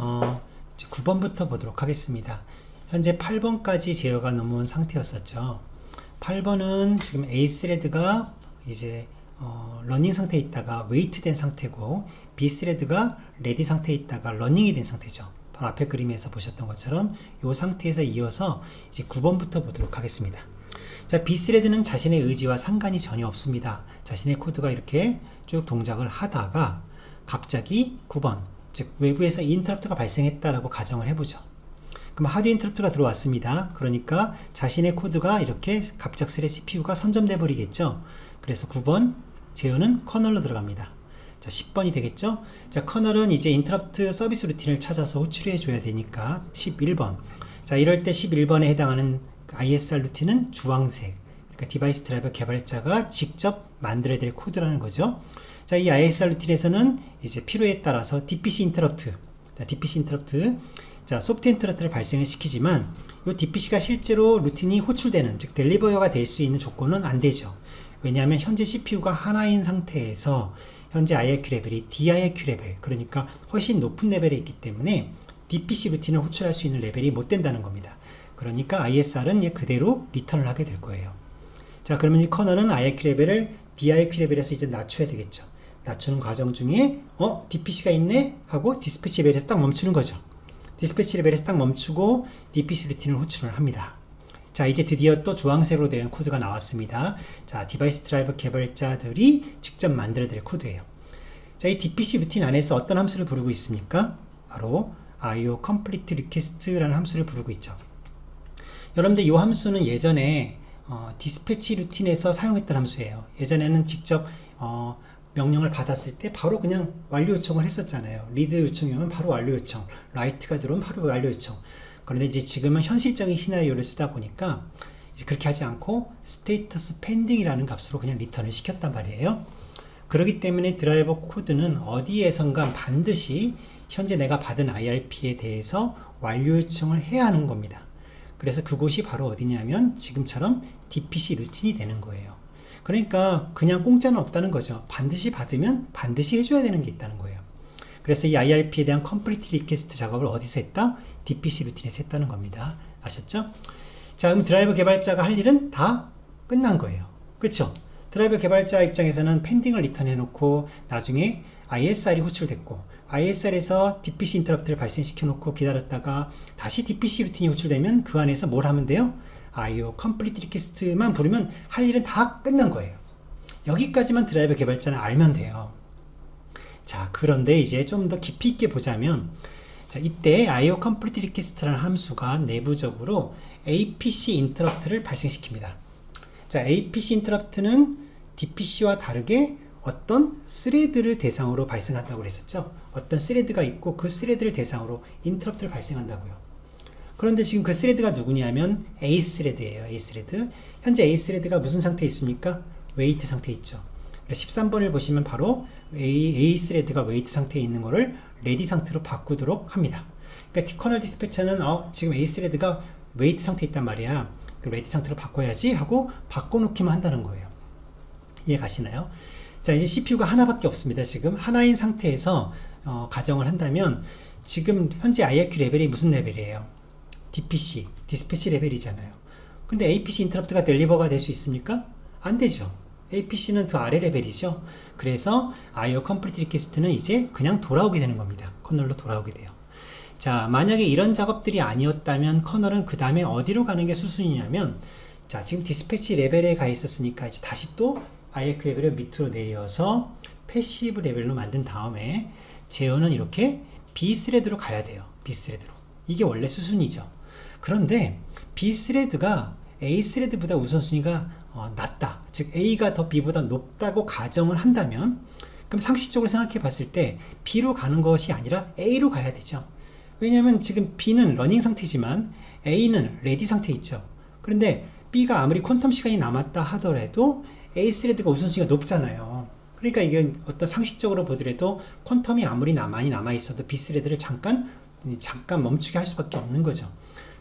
9번부터 보도록 하겠습니다. 현재 8번까지 제어가 넘어온 상태였었죠. 8번은 지금 A 스레드가 이제 러닝 상태에 있다가 웨이트 된 상태고, B 스레드가 레디 상태에 있다가 러닝이 된 상태죠. 바로 앞에 그림에서 보셨던 것처럼 이 상태에서 이어서 이제 9번부터 보도록 하겠습니다. 자, B 스레드는 자신의 의지와 상관이 전혀 없습니다. 자신의 코드가 이렇게 쭉 동작을 하다가 갑자기 9번, 즉 외부에서 인터럽트가 발생했다라고 가정을 해보죠. 그럼 하드 인터럽트가 들어왔습니다. 그러니까 자신의 코드가 이렇게 갑작스레 CPU가 선점돼 버리겠죠. 그래서 9번 제어는 커널로 들어갑니다. 자, 10번이 되겠죠. 자, 커널은 이제 인터럽트 서비스 루틴을 찾아서 호출해 줘야 되니까 11번. 자, 이럴 때 11번에 해당하는 ISR 루틴은 주황색, 그러니까 디바이스 드라이버 개발자가 직접 만들어야 될 코드라는 거죠. 자, 이 ISR 루틴에서는 이제 필요에 따라서 DPC 인터럽트, 자, 소프트 인터럽트를 발생을 시키지만 이 DPC가 실제로 루틴이 호출되는, 즉 델리버가 될 수 있는 조건은 안 되죠. 왜냐하면 현재 CPU가 하나인 상태에서 현재 IRQ 레벨이 DIRQ 레벨, 그러니까 훨씬 높은 레벨에 있기 때문에 DPC 루틴을 호출할 수 있는 레벨이 못 된다는 겁니다. 그러니까 ISR은 그대로 리턴을 하게 될 거예요. 자, 그러면 이 커널은 IRQ 레벨을 DIRQ 레벨에서 이제 낮춰야 되겠죠. 낮추는 과정 중에 DPC가 있네 하고 디스패치 레벨에서 딱 멈추는 거죠. 디스패치 레벨에서 딱 멈추고 DPC 루틴을 호출을 합니다. 자, 이제 드디어 또 주황색으로 된 코드가 나왔습니다. 자, 디바이스 드라이버 개발자들이 직접 만들어낼 코드예요. 자, 이 DPC 루틴 안에서 어떤 함수를 부르고 있습니까? 바로 IO complete request라는 함수를 부르고 있죠. 여러분들 이 함수는 예전에 디스패치 루틴에서 사용했던 함수예요. 예전에는 직접 명령을 받았을 때 바로 그냥 완료 요청을 했었잖아요. 리드 요청이면 바로 완료 요청, 라이트가 들어오면 바로 완료 요청. 그런데 이제 지금은 현실적인 시나리오를 쓰다 보니까 이제 그렇게 하지 않고 스테이터스 펜딩이라는 값으로 그냥 리턴을 시켰단 말이에요. 그렇기 때문에 드라이버 코드는 어디에선가 반드시 현재 내가 받은 IRP에 대해서 완료 요청을 해야 하는 겁니다. 그래서 그곳이 바로 어디냐면 지금처럼 DPC 루틴이 되는 거예요. 그러니까 그냥 공짜는 없다는 거죠. 반드시 받으면 반드시 해줘야 되는 게 있다는 거예요. 그래서 이 IRP에 대한 컴플리트 리퀘스트 작업을 어디서 했다? DPC 루틴에서 했다는 겁니다. 아셨죠? 자, 그럼 드라이버 개발자가 할 일은 다 끝난 거예요. 그렇죠? 드라이버 개발자 입장에서는 펜딩을 리턴해 놓고 나중에 ISR이 호출됐고 ISR에서 DPC 인터럽트를 발생시켜 놓고 기다렸다가 다시 DPC 루틴이 호출되면 그 안에서 뭘 하면 돼요? IO 컴플리트 리퀘스트만 부르면 할 일은 다 끝난 거예요. 여기까지만 드라이버 개발자는 알면 돼요. 자, 그런데 이제 좀 더 깊이 있게 보자면, 자, 이때 IO complete request라는 함수가 내부적으로 APC interrupt를 발생시킵니다. 자, APC interrupt는 DPC와 다르게 어떤 스레드를 대상으로 발생한다고 그랬었죠. 어떤 스레드가 있고 그 스레드를 대상으로 interrupt를 발생한다고요. 그런데 지금 그 스레드가 누구냐면 A 스레드예요. A 스레드. 현재 A 스레드가 무슨 상태에 있습니까? 웨이트 상태에 있죠. 13번을 보시면 바로 A 스레드가 웨이트 상태에 있는 거를 레디 상태로 바꾸도록 합니다. 그러니까 커널 디스패처는 지금 A 스레드가 웨이트 상태에 있단 말이야. 그 레디 상태로 바꿔야지 하고 바꿔놓기만 한다는 거예요. 이해 가시나요? 자, 이제 CPU가 하나밖에 없습니다. 지금 하나인 상태에서 가정을 한다면 지금 현재 IRQ 레벨이 무슨 레벨이에요? DPC, 디스패치 레벨이잖아요. 근데 APC 인터럽트가 델리버가 될 수 있습니까? 안 되죠. APC는 더 아래 레벨이죠. 그래서 IO 컴플리트 리퀘스트는 이제 그냥 돌아오게 되는 겁니다. 커널로 돌아오게 돼요. 자, 만약에 이런 작업들이 아니었다면 커널은 그 다음에 어디로 가는 게 수순이냐면, 자, 지금 디스패치 레벨에 가 있었으니까 이제 다시 또 IRQ 레벨을 밑으로 내려서 패시브 레벨로 만든 다음에 제어는 이렇게 B스레드로 가야 돼요. B스레드로. 이게 원래 수순이죠. 그런데 B스레드가 A스레드보다 우선순위가 낮다. 즉 A가 더 B보다 높다고 가정을 한다면, 그럼 상식적으로 생각해 봤을 때 B로 가는 것이 아니라 A로 가야 되죠. 왜냐하면 지금 B는 러닝 상태지만 A는 레디 상태에 있죠. 그런데 B가 아무리 퀀텀 시간이 남았다 하더라도 A 스레드가 우선순위가 높잖아요. 그러니까 이게 어떤 상식적으로 보더라도 퀀텀이 아무리 많이 남아있어도 B 스레드를 잠깐 멈추게 할 수밖에 없는 거죠.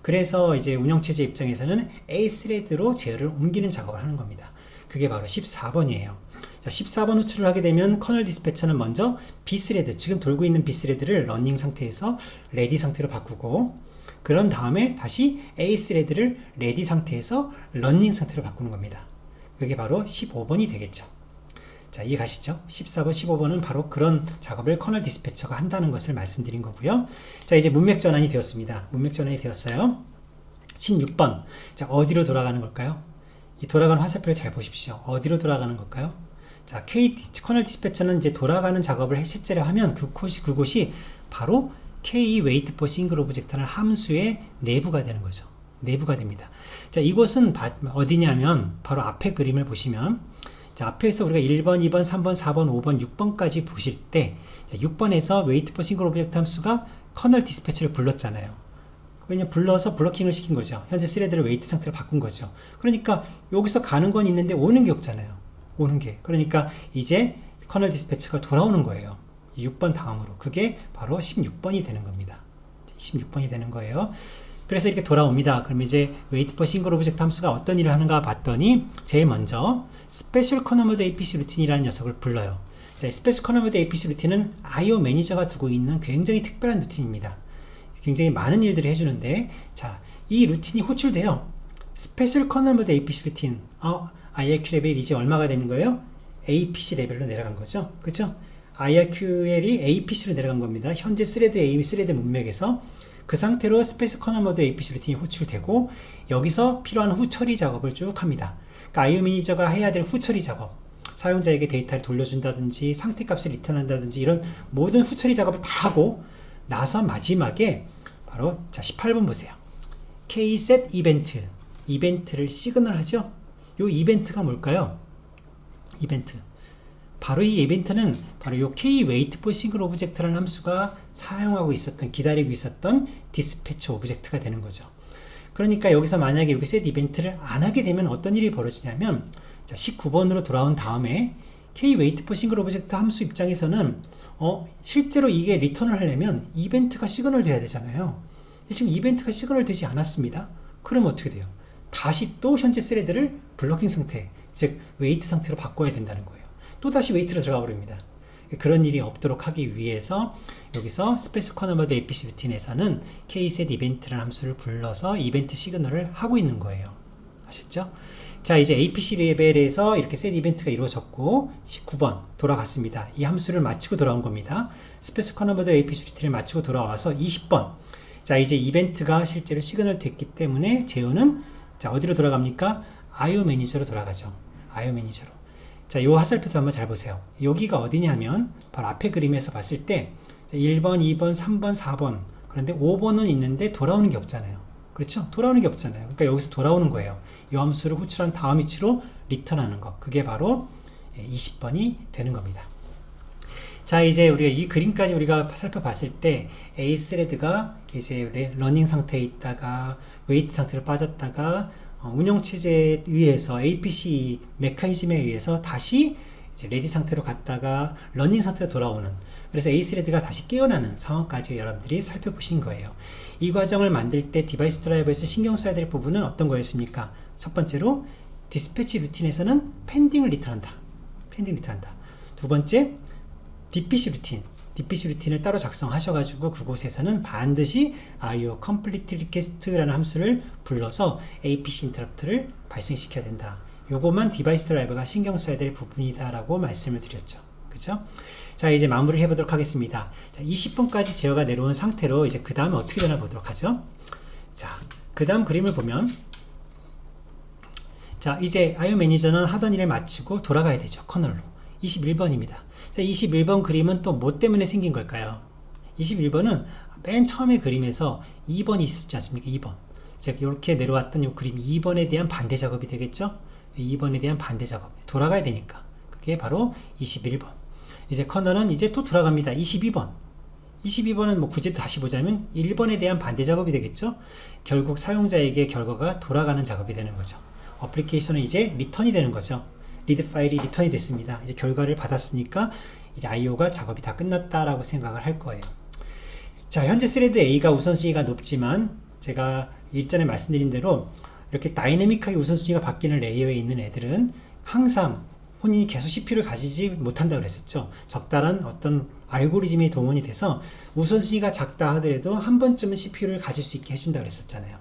그래서 이제 운영체제 입장에서는 A 스레드로 제어를 옮기는 작업을 하는 겁니다. 그게 바로 14번이에요. 자, 14번 호출을 하게 되면 커널 디스패처는 먼저 B스레드, 지금 돌고 있는 B스레드를 러닝 상태에서 레디 상태로 바꾸고, 그런 다음에 다시 A스레드를 레디 상태에서 러닝 상태로 바꾸는 겁니다. 그게 바로 15번이 되겠죠. 자, 이해 가시죠? 14번, 15번은 바로 그런 작업을 커널 디스패처가 한다는 것을 말씀드린 거고요. 자, 이제 문맥 전환이 되었습니다. 문맥 전환이 되었어요. 16번. 자, 어디로 돌아가는 걸까요? 이 돌아가는 화살표를 잘 보십시오. 어디로 돌아가는 걸까요? 자, 커널 디스패처는 이제 돌아가는 작업을 실제로 하면 그곳이 바로 K 웨이트 포 싱글 오브젝트라는 함수의 내부가 되는 거죠. 내부가 됩니다. 자, 이곳은 어디냐면 바로 앞에 그림을 보시면, 자, 앞에서 우리가 1번, 2번, 3번, 4번, 5번, 6번까지 보실 때, 자, 6번에서 웨이트 포 싱글 오브젝트 함수가 커널 디스패처를 불렀잖아요. 왜냐면 불러서 블러킹을 시킨 거죠. 현재 스레드를 웨이트 상태로 바꾼 거죠. 그러니까 여기서 가는 건 있는데 오는 게 없잖아요. 오는 게. 그러니까 이제 커널 디스패처가 돌아오는 거예요. 6번 다음으로. 그게 바로 16번이 되는 겁니다. 16번이 되는 거예요. 그래서 이렇게 돌아옵니다. 그럼 이제 웨이트 포 싱글 오브젝트 함수가 어떤 일을 하는가 봤더니, 제일 먼저 스페셜 커널 APC 루틴이라는 녀석을 불러요. 자, 스페셜 커널 APC 루틴은 IO 매니저가 두고 있는 굉장히 특별한 루틴입니다. 굉장히 많은 일들을 해주는데, 자, 이 루틴이 호출돼요. 스페셜 커널 APC 루틴. IRQ 레벨이 이제 얼마가 되는 거예요? APC 레벨로 내려간 거죠. 그렇죠? IRQL이 APC로 내려간 겁니다. 현재 스레드 A, 스레드 문맥에서 그 상태로 스페이스 커널 모드 APC 루틴이 호출되고, 여기서 필요한 후처리 작업을 쭉 합니다. 그러니까 IO 매니저가 해야 될 후처리 작업, 사용자에게 데이터를 돌려준다든지 상태값을 리턴한다든지 이런 모든 후처리 작업을 다 하고 나서 마지막에 바로, 자, 18번 보세요. Kset 이벤트를 시그널 하죠. 이 이벤트가 뭘까요? 이벤트. 바로 이 이벤트는 바로 이 K 웨이트 포 싱글 오브젝트라는 함수가 사용하고 있었던, 기다리고 있었던 디스패처 오브젝트가 되는 거죠. 그러니까 여기서 만약에 이렇게 셋 이벤트를 안 하게 되면 어떤 일이 벌어지냐면, 자, 19번으로 돌아온 다음에 K 웨이트 포 싱글 오브젝트 함수 입장에서는 실제로 이게 리턴을 하려면 이벤트가 시그널 돼야 되잖아요. 근데 지금 이벤트가 시그널 되지 않았습니다. 그럼 어떻게 돼요? 다시 또 현재 스레드를 블로킹 상태, 즉 웨이트 상태로 바꿔야 된다는 거예요. 또 다시 웨이트로 들어가 버립니다. 그런 일이 없도록 하기 위해서 여기서 스페셜 커널 APC 루틴에서는 Kset 이벤트라는 함수를 불러서 이벤트 시그널을 하고 있는 거예요. 아셨죠? 자, 이제 APC 레벨에서 이렇게 set 이벤트가 이루어졌고 19번 돌아갔습니다. 이 함수를 마치고 돌아온 겁니다. 스페셜 커널 APC 루틴을 마치고 돌아와서 20번. 자, 이제 이벤트가 실제로 시그널 됐기 때문에 제어는, 자, 어디로 돌아갑니까? IO 매니저로 돌아가죠. IO 매니저로. 자, 이 화살표도 한번 잘 보세요. 여기가 어디냐면 바로 앞에 그림에서 봤을 때 1번, 2번, 3번, 4번, 그런데 5번은 있는데 돌아오는 게 없잖아요. 그렇죠? 돌아오는 게 없잖아요. 그러니까 여기서 돌아오는 거예요. 이 함수를 호출한 다음 위치로 리턴하는 것. 그게 바로 20번이 되는 겁니다. 자, 이제 우리가 이 그림까지 우리가 살펴봤을 때 A 스레드가 이제 러닝 상태에 있다가 웨이트 상태로 빠졌다가 운영체제에 의해서 APC 메커니즘에 의해서 다시 이제 레디 상태로 갔다가 러닝 상태로 돌아오는, 그래서 A 스레드가 다시 깨어나는 상황까지 여러분들이 살펴보신 거예요. 이 과정을 만들 때 디바이스 드라이버에서 신경 써야 될 부분은 어떤 거였습니까? 첫 번째로 디스패치 루틴에서는 펜딩을 리턴한다. 펜딩 리턴한다. 두 번째, DPC 루틴을 따로 작성하셔가지고 그곳에서는 반드시 IO complete request라는 함수를 불러서 APC 인터럽트를 발생시켜야 된다. 요것만 디바이스 드라이버가 신경 써야 될 부분이다 라고 말씀을 드렸죠. 그죠? 자, 이제 마무리를 해보도록 하겠습니다. 자, 20번까지 제어가 내려온 상태로 이제 그 다음에 어떻게 되나 보도록 하죠. 자, 그 다음 그림을 보면, 자, 이제 IO 매니저는 하던 일을 마치고 돌아가야 되죠. 커널로. 21번입니다. 자, 21번 그림은 또 뭐 때문에 생긴 걸까요? 21번은 맨 처음에 그림에서 2번이 있었지 않습니까? 2번. 즉, 이렇게 내려왔던 이 그림 2번에 대한 반대 작업이 되겠죠? 2번에 대한 반대 작업. 돌아가야 되니까. 그게 바로 21번. 이제 커널은 이제 또 돌아갑니다. 22번. 22번은 뭐 굳이 다시 보자면 1번에 대한 반대 작업이 되겠죠? 결국 사용자에게 결과가 돌아가는 작업이 되는 거죠. 어플리케이션은 이제 리턴이 되는 거죠. 리드 파일이 리턴이 됐습니다. 이제 결과를 받았으니까 이제 IO가 작업이 다 끝났다라고 생각을 할 거예요. 자, 현재 스레드 A가 우선순위가 높지만 제가 일전에 말씀드린 대로 이렇게 다이내믹하게 우선순위가 바뀌는 레이어에 있는 애들은 항상 본인이 계속 CPU를 가지지 못한다고 그랬었죠. 적당한 어떤 알고리즘이 동원이 돼서 우선순위가 작다 하더라도 한 번쯤은 CPU를 가질 수 있게 해준다고 그랬었잖아요.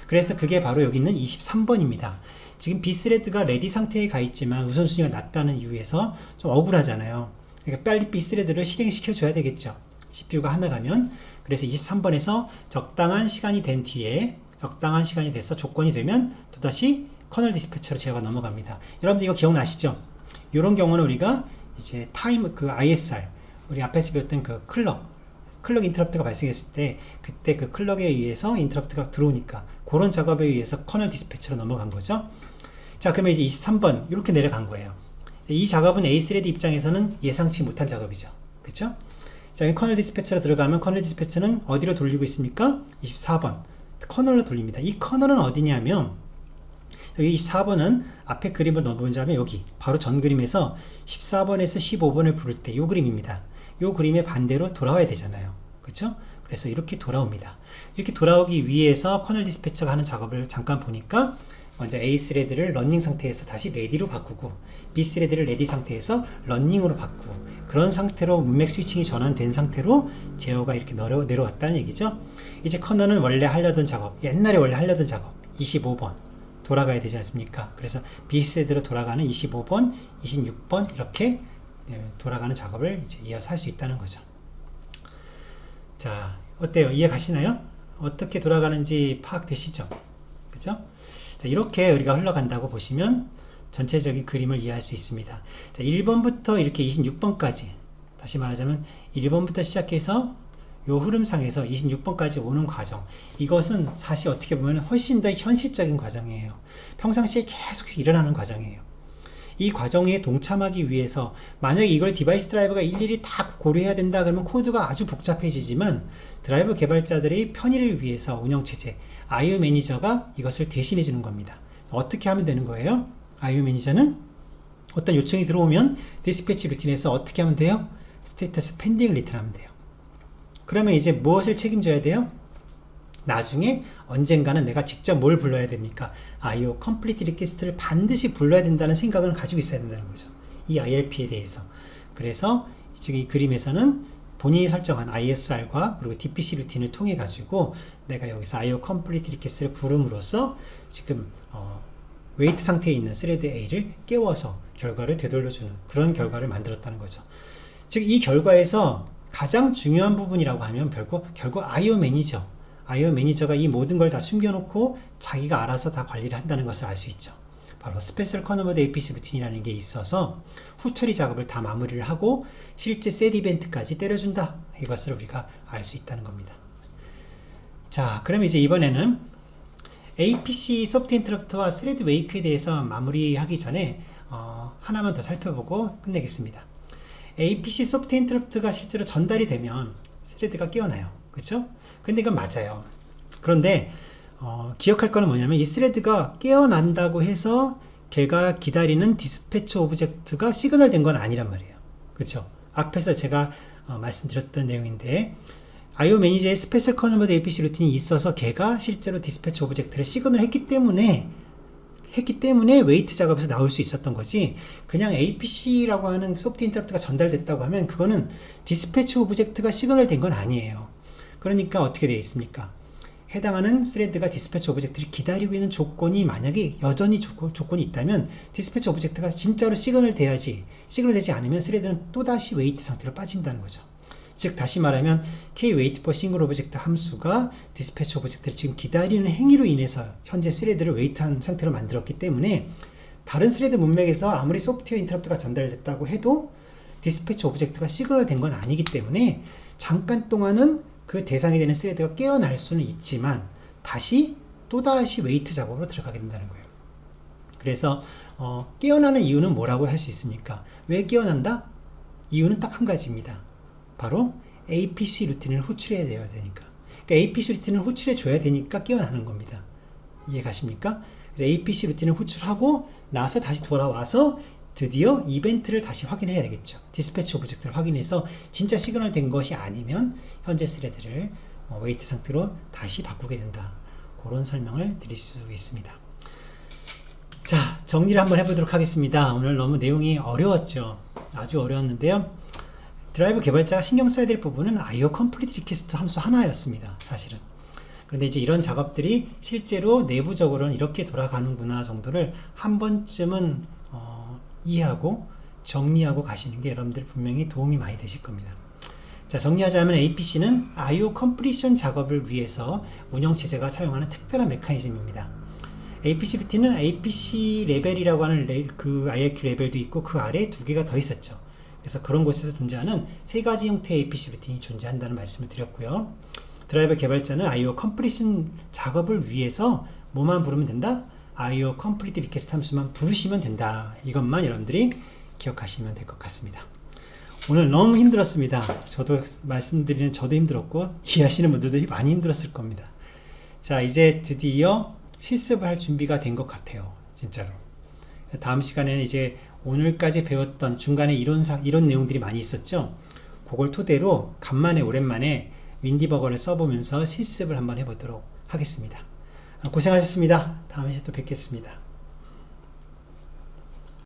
그래서 그게 바로 여기 있는 23번입니다. 지금 B스레드가 레디 상태에 가 있지만 우선순위가 낮다는 이유에서 좀 억울하잖아요. 그러니까 빨리 B스레드를 실행시켜 줘야 되겠죠. CPU가 하나라면. 그래서 23번에서 적당한 시간이 된 뒤에, 적당한 시간이 돼서 조건이 되면 또다시 커널 디스패처로 제어가 넘어갑니다. 여러분들 이거 기억나시죠? 이런 경우는 우리가 이제 타임, 그 ISR, 우리 앞에서 배웠던 그 클럭 인터럽트가 발생했을 때, 그때 그 클럭에 의해서 인터럽트가 들어오니까 그런 작업에 의해서 커널 디스패처로 넘어간 거죠. 자, 그러면 이제 23번 이렇게 내려간 거예요. 이 작업은 A스레드 입장에서는 예상치 못한 작업이죠. 그쵸? 자, 커널 디스패처로 들어가면 커널 디스패처는 어디로 돌리고 있습니까? 24번 커널로 돌립니다. 이 커널은 어디냐면 여기 24번은 앞에 그림을 넣어보자면 여기 바로 전 그림에서 14번에서 15번을 부를 때 이 그림입니다. 이 그림의 반대로 돌아와야 되잖아요. 그렇죠? 그래서 이렇게 돌아옵니다. 이렇게 돌아오기 위해서 커널 디스패처가 하는 작업을 잠깐 보니까 먼저 A 스레드를 러닝 상태에서 다시 레디로 바꾸고 B 스레드를 레디 상태에서 러닝으로 바꾸고 그런 상태로 문맥 스위칭이 전환된 상태로 제어가 이렇게 내려왔다는 얘기죠. 이제 커널은 원래 하려던 작업, 옛날에 원래 하려던 작업 25번 돌아가야 되지 않습니까? 그래서 B 스레드로 돌아가는 25번, 26번 이렇게 돌아가는 작업을 이제 이어서 할 수 있다는 거죠. 자, 어때요? 이해 가시나요? 어떻게 돌아가는지 파악되시죠? 그죠? 자, 이렇게 우리가 흘러간다고 보시면 전체적인 그림을 이해할 수 있습니다. 자, 1번부터 이렇게 26번까지, 다시 말하자면 1번부터 시작해서 요 흐름상에서 26번까지 오는 과정, 이것은 사실 어떻게 보면 훨씬 더 현실적인 과정이에요. 평상시에 계속 일어나는 과정이에요. 이 과정에 동참하기 위해서 만약에 이걸 디바이스 드라이버가 일일이 다 고려해야 된다 그러면 코드가 아주 복잡해지지만 드라이버 개발자들의 편의를 위해서 운영체제 IO 매니저가 이것을 대신해 주는 겁니다. 어떻게 하면 되는 거예요? IO 매니저는 어떤 요청이 들어오면 디스패치 루틴에서 어떻게 하면 돼요? 스테이터스 펜딩 리턴 하면 돼요. 그러면 이제 무엇을 책임져야 돼요? 나중에 언젠가는 내가 직접 뭘 불러야 됩니까? IO 컴플리트 리퀘스트를 반드시 불러야 된다는 생각을 가지고 있어야 된다는 거죠. 이 IRP에 대해서. 그래서 지금 이 그림에서는 본인이 설정한 ISR과 그리고 DPC 루틴을 통해 가지고 내가 여기서 IO 컴플리트 리퀘스트를 부름으로써 지금 웨이트 상태에 있는 스레드 A를 깨워서 결과를 되돌려주는 그런 결과를 만들었다는 거죠. 즉 이 결과에서 가장 중요한 부분이라고 하면 결국 IO 매니저가 이 모든 걸 다 숨겨놓고 자기가 알아서 다 관리를 한다는 것을 알 수 있죠. 바로 스페셜 커널버드 APC 루틴이라는 게 있어서 후처리 작업을 다 마무리를 하고 실제 셋 이벤트까지 때려준다. 이것을 우리가 알 수 있다는 겁니다. 자, 그럼 이제 이번에는 APC 소프트 인터럽트와 스레드 웨이크에 대해서 마무리하기 전에 하나만 더 살펴보고 끝내겠습니다. APC 소프트 인터럽트가 실제로 전달이 되면 스레드가 깨어나요. 그렇죠? 근데 이건 맞아요. 그런데 기억할 거는 뭐냐면 이 스레드가 깨어난다고 해서 걔가 기다리는 디스패처 오브젝트가 시그널 된 건 아니란 말이에요. 그렇죠? 앞에서 제가 말씀드렸던 내용인데 IO 매니저의 스페셜 커널버드 APC 루틴이 있어서 걔가 실제로 디스패처 오브젝트를 시그널 했기 때문에 웨이트 작업에서 나올 수 있었던 거지, 그냥 APC라고 하는 소프트 인터럽트가 전달됐다고 하면 그거는 디스패처 오브젝트가 시그널 된 건 아니에요. 그러니까 어떻게 되어 있습니까? 해당하는 스레드가 디스패치 오브젝트를 기다리고 있는 조건이 만약에 여전히 조건이 있다면 디스패치 오브젝트가 진짜로 시그널 돼야지, 시그널 되지 않으면 스레드는 또다시 웨이트 상태로 빠진다는 거죠. 즉 다시 말하면 k-wait for single object 함수가 디스패치 오브젝트를 지금 기다리는 행위로 인해서 현재 스레드를 웨이트한 상태로 만들었기 때문에 다른 스레드 문맥에서 아무리 소프트웨어 인터럽트가 전달됐다고 해도 디스패치 오브젝트가 시그널 된 건 아니기 때문에 잠깐 동안은 그 대상이 되는 스레드가 깨어날 수는 있지만 또다시 웨이트 작업으로 들어가게 된다는 거예요. 그래서 깨어나는 이유는 뭐라고 할 수 있습니까? 왜 깨어난다? 이유는 딱 한 가지입니다. 바로 APC 루틴을 호출해야 되니까. 그러니까 APC 루틴을 호출해 줘야 되니까 깨어나는 겁니다. 이해 가십니까? 그래서 APC 루틴을 호출하고 나서 다시 돌아와서 드디어 이벤트를 다시 확인해야 되겠죠. 디스패치 오브젝트를 확인해서 진짜 시그널 된 것이 아니면 현재 스레드를 웨이트 상태로 다시 바꾸게 된다. 그런 설명을 드릴 수 있습니다. 자, 정리를 한번 해보도록 하겠습니다. 오늘 너무 내용이 어려웠죠. 아주 어려웠는데요. 드라이브 개발자가 신경 써야 될 부분은 IO 컴플리트 리퀘스트 함수 하나였습니다. 사실은. 그런데 이제 이런 작업들이 실제로 내부적으로는 이렇게 돌아가는구나 정도를 한 번쯤은 이해하고 정리하고 가시는 게 여러분들 분명히 도움이 많이 되실 겁니다. 자, 정리하자면 APC는 IO 컴플리션 작업을 위해서 운영체제가 사용하는 특별한 메커니즘입니다. APC 루틴은 APC 레벨이라고 하는 그 IRQ 레벨도 있고 그 아래에 두 개가 더 있었죠. 그래서 그런 곳에서 존재하는 세 가지 형태의 APC 루틴이 존재한다는 말씀을 드렸고요. 드라이버 개발자는 IO 컴플리션 작업을 위해서 뭐만 부르면 된다? IO 컴플리트 리퀘스트 함수만 부르시면 된다. 이것만 여러분들이 기억하시면 될 것 같습니다. 오늘 너무 힘들었습니다. 저도 말씀드리는 저도 힘들었고 이해하시는 분들도 많이 힘들었을 겁니다. 자, 이제 드디어 실습을 할 준비가 된 것 같아요. 진짜로. 다음 시간에는 이제 오늘까지 배웠던 중간에 이론 내용들이 많이 있었죠. 그걸 토대로 간만에 오랜만에 윈디버거를 써보면서 실습을 한번 해보도록 하겠습니다. 고생하셨습니다. 다음에 또 뵙겠습니다.